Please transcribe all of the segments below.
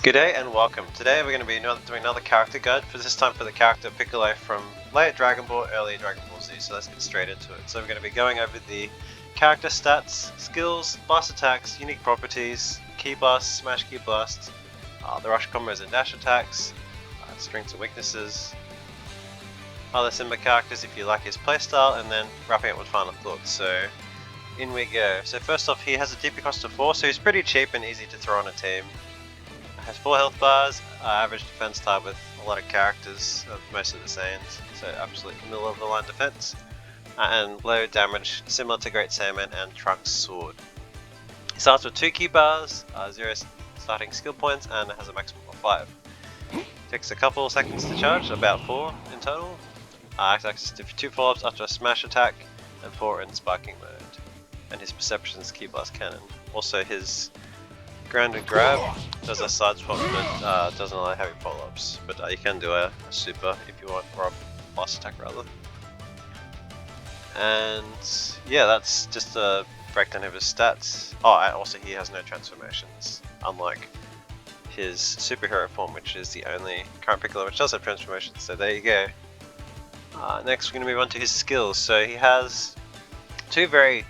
Good day and welcome. Today we're going to be doing another character guide, for this time for the character Piccolo from late Dragon Ball, early Dragon Ball Z, so let's get straight into it. So we're going to be going over the character stats, skills, blast attacks, unique properties, key blasts, smash key blasts, the rush combos and dash attacks, strengths and weaknesses, other Simba characters if you like his playstyle, and then wrapping up with final thoughts. So in we go. So first off, he has a DP cost of 4, so he's pretty cheap and easy to throw on a team. Has 4 health bars, average defense type with a lot of characters of most of the Saiyans, so absolute middle of the line defense, and low damage similar to Great Saiyaman and Trunks' sword. He starts with 2 key bars, 0 starting skill points, and has a maximum of 5. Takes a couple seconds to charge, about 4 in total. Has access to 2 follow-ups after a smash attack, and 4 in sparking mode. And his perception's key blast cannon. Also his grounded grab does a side swap, but doesn't allow heavy follow-ups. But you can do a super if you want, or a blast attack rather. And yeah, that's just a breakdown of his stats. Oh, and also he has no transformations, unlike his superhero form, which is the only current Piccolo which does have transformations. So there you go. Next we're going to move on to his skills. So he has 2 very,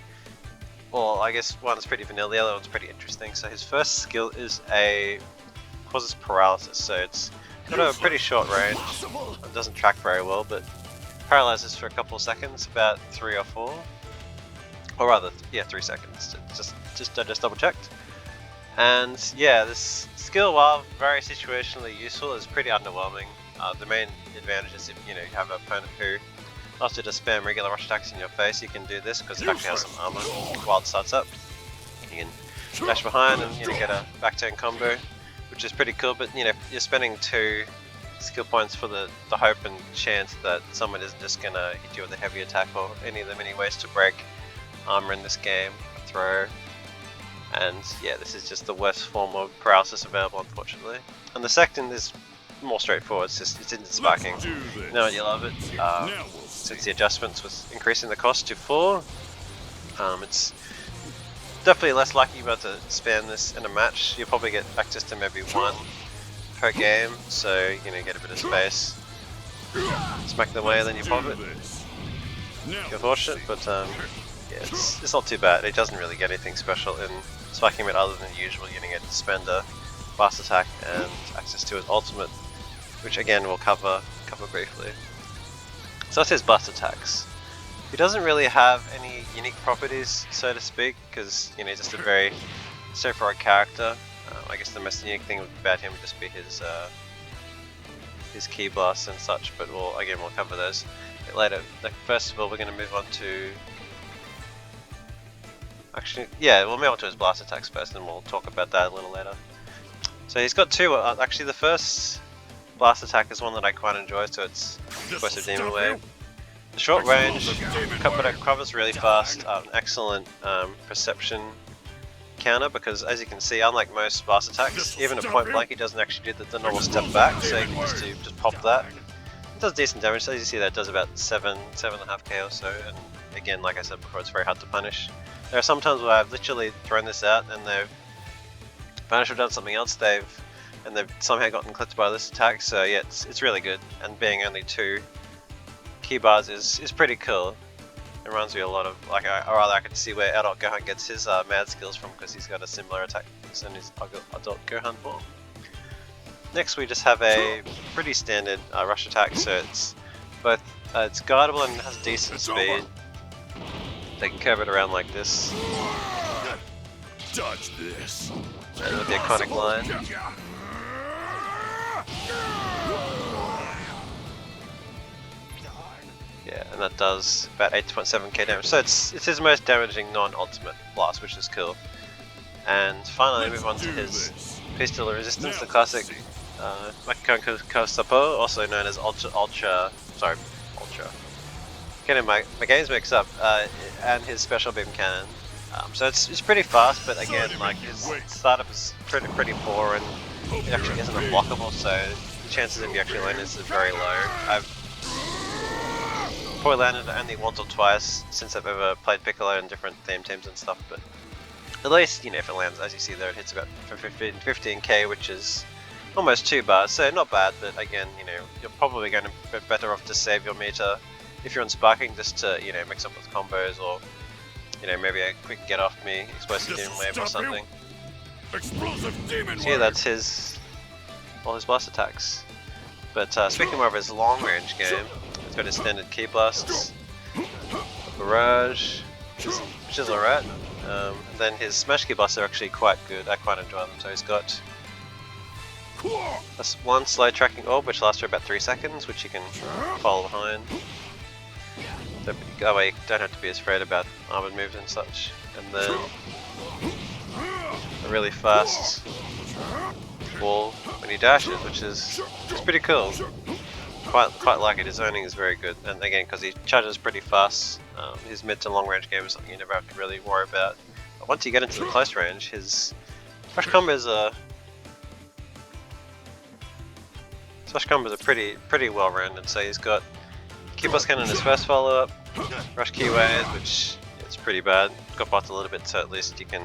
well, I guess one is pretty vanilla, the other one's pretty interesting. So his first skill is causes paralysis, so it's got a pretty short range. It doesn't track very well, but paralyzes for a couple of seconds, about 3 or 4. Or rather, yeah, 3 seconds. Just double checked. And yeah, this skill, while very situationally useful, is pretty underwhelming. The main advantage is if you have an opponent who after to spam regular rush attacks in your face, you can do this because it actually has some armor while it starts up. You can dash behind and get a back turn combo, which is pretty cool. But you're spending 2 skill points for the hope and chance that someone isn't just gonna hit you with a heavy attack, or any of the many ways to break armor in this game, throw. And yeah, this is just the worst form of paralysis available, unfortunately. And the second is more straightforward. It's instant sparking. You know, you love it. Since the adjustments with increasing the cost to 4, it's definitely less likely you're about to spam this in a match. You'll probably get access to maybe 1 per game, so get a bit of space. Smack them away, then you pop it. You're fortunate, but yeah, it's not too bad. It doesn't really get anything special in sparking it other than usual. You're gonna get to spend a blast attack and access to his ultimate, which again we'll cover briefly. So that's his blast attacks. He doesn't really have any unique properties, so to speak, because he's just a very straightforward character. I guess the most unique thing about him would just be his key blasts and such, but we'll cover those a bit later. First of all, we're going to move on to we'll move on to his blast attacks first, and we'll talk about that a little later. So he's got 2. Actually, the first blast attack is one that I quite enjoy, so it's Explosive Demon Wave. The short range, but it covers really fast, excellent perception counter, because as you can see, unlike most blast attacks, even at point blank he doesn't actually do the normal step back, so you can just pop that. It does decent damage, so as you see that it does about 7.5k or so, and again, like I said before, it's very hard to punish. There are some times where I've literally thrown this out and they've managed to have done something else, they've somehow gotten clipped by this attack, so yeah, it's really good, and being only 2 key bars is pretty cool. It reminds me a lot of, I can see where Adult Gohan gets his mad skills from, because he's got a similar attack in his Adult Gohan form. Next we just have a pretty standard rush attack, so it's guardable and has decent speed. They can curve it around like this. Dodge this. And with the iconic line. Yeah, and that does about 8.7k damage. So it's his most damaging non-ultimate blast, which is cool. And finally, move on to his piece de la resistance, the classic Makikon Sapo, also known as Ultra. Getting my games mixed up, and his special beam cannon. So it's pretty fast, but again, his startup is pretty poor, and it actually isn't unblockable, so the chances of you actually landing this is very low. I've probably landed it only once or twice since I've ever played Piccolo in different theme teams and stuff, but at least, if it lands, as you see there, it hits about 15k, which is almost 2 bars, so not bad, but again, you know, you're probably going to be better off to save your meter if you're on sparking, just to, you know, mix up with combos, or, you know, maybe a quick get off me, explosive demon wave or something. Explosive demon So yeah, that's all his blast attacks. But speaking more of his long range game, he's got his standard key blasts, barrage, which is alright. Then his smash key blasts are actually quite good, I quite enjoy them. So he's got one slow tracking orb which lasts for about 3 seconds, which you can follow behind. That way you don't have to be as afraid about armored moves and such. And then a really fast wall when he dashes, which is pretty cool. Quite like it. His zoning is very good, and again, because he charges pretty fast, his mid to long range game is something you never have to really worry about. But once you get into the close range, his smash combos are pretty well rounded. So he's got Keyboss Cannon in his first follow up, Rush Keyways, which it's pretty bad. Got blocked a little bit, so at least you can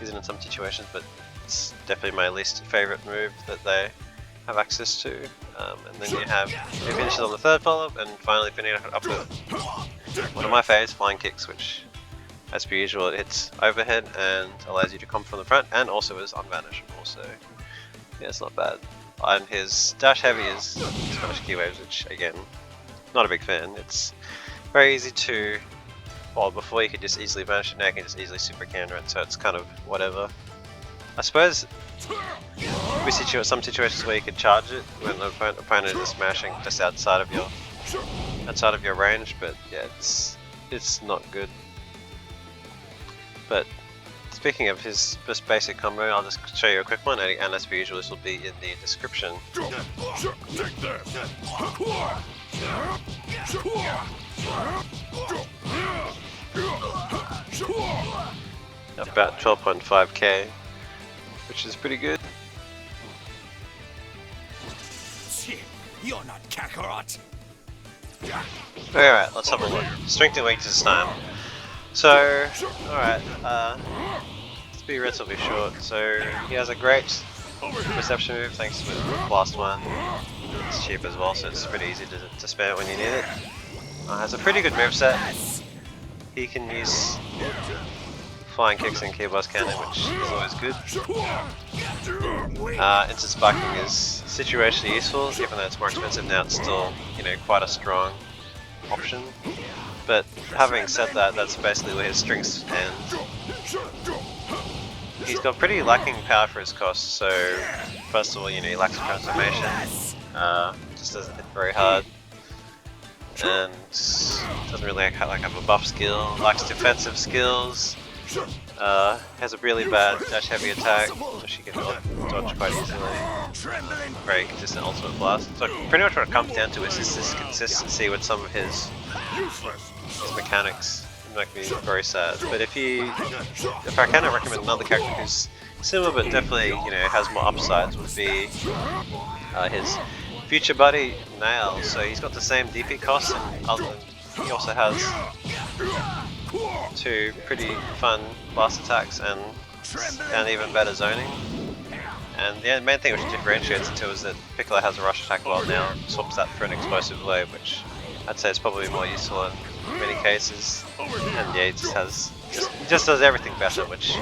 use it in some situations, but it's definitely my least favourite move that they have access to. And then you have he finishes on the third follow up, and finally finishing up with one of my favourites, Flying Kicks, which as per usual it hits overhead and allows you to come from the front, and also is unvanishable, so yeah, it's not bad. And his dash heavy is Smash Key Waves, which again, not a big fan. It's very easy to, well, before you could just easily vanish it, now you can just easily super counter it, so it's kind of whatever. I suppose we see some situations where you could charge it when the opponent is smashing just outside of your range, but yeah, it's not good. But speaking of his just basic combo, I'll just show you a quick one, and as per usual, this will be in the description. About 12.5k, which is pretty good. You're not Kakarot. Alright, let's have a look. Strength and weakness time. So, alright, let's be relatively short. So, he has a great reception move thanks to the Blast one. It's cheap as well, so it's pretty easy to spam it when you need it. Has a pretty good moveset. He can use Flying Kicks and Keyboss Cannon, which is always good. Instant Sparking is situationally useful, even though it's more expensive now. It's still, you know, quite a strong option. But having said that, that's basically where his strengths end. He's got pretty lacking power for his cost. So first of all, you know, he lacks transformation. Just doesn't hit very hard, and doesn't really have a buff skill. Lacks defensive skills. Has a really bad dash heavy attack, which you can dodge quite easily. Very consistent ultimate blast. So pretty much what it comes down to is just this consistency with some of his mechanics. It make me very sad. But if I can recommend another character who's similar but definitely, you know, has more upsides, would be his future buddy Nail. So he's got the same DP cost, and he also has 2 pretty fun blast attacks and even better zoning. And the main thing which differentiates the two is that Piccolo has a rush attack, while now swaps that for an explosive wave, which I'd say is probably more useful in many cases. And yeah, he just does everything better, which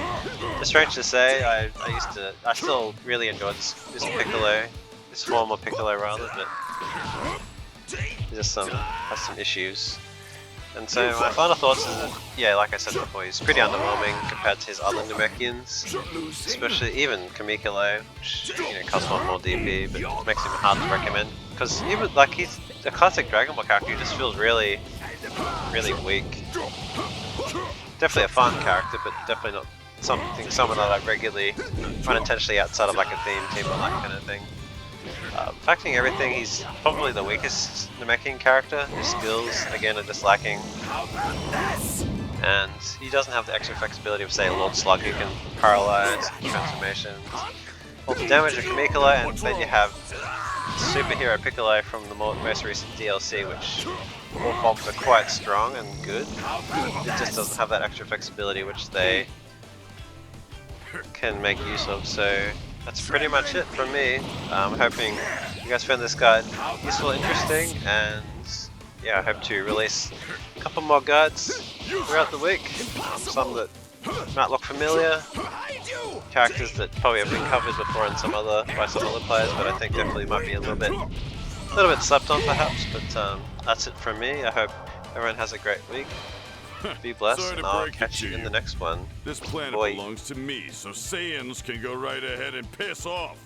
is strange to say. I still really enjoy this Piccolo, this former Piccolo rather, but he just has some issues. And so my final thoughts is that, yeah, like I said before, he's pretty underwhelming compared to his other Namekians, especially even Kamikilo, which, you know, costs one more DP, but it makes him hard to recommend. Because even, like, he's a classic Dragon Ball character, he just feels really, really weak. Definitely a fun character, but definitely not someone that I regularly run intentionally outside of like a theme team or that kind of thing. Factoring everything, he's probably the weakest Namekian character. His skills, again, are just lacking. And he doesn't have the extra flexibility of, say, Lord Slug, who can paralyze transformations. Well, the damage of Kamikolo, and then you have Superhero Piccolo from the most recent DLC, which all bombs are quite strong and good. It just doesn't have that extra flexibility which they can make use of, so that's pretty much it from me. I'm hoping you guys found this guide useful, interesting, and yeah, I hope to release a couple more guides throughout the week. Some that might look familiar, characters that probably have been covered before in by some other players, but I think definitely might be a little bit slept on perhaps. But that's it from me. I hope everyone has a great week. Be blessed, and I'll catch you in the next one. This planet Boy. belongs to me, so Saiyans can go right ahead and piss off.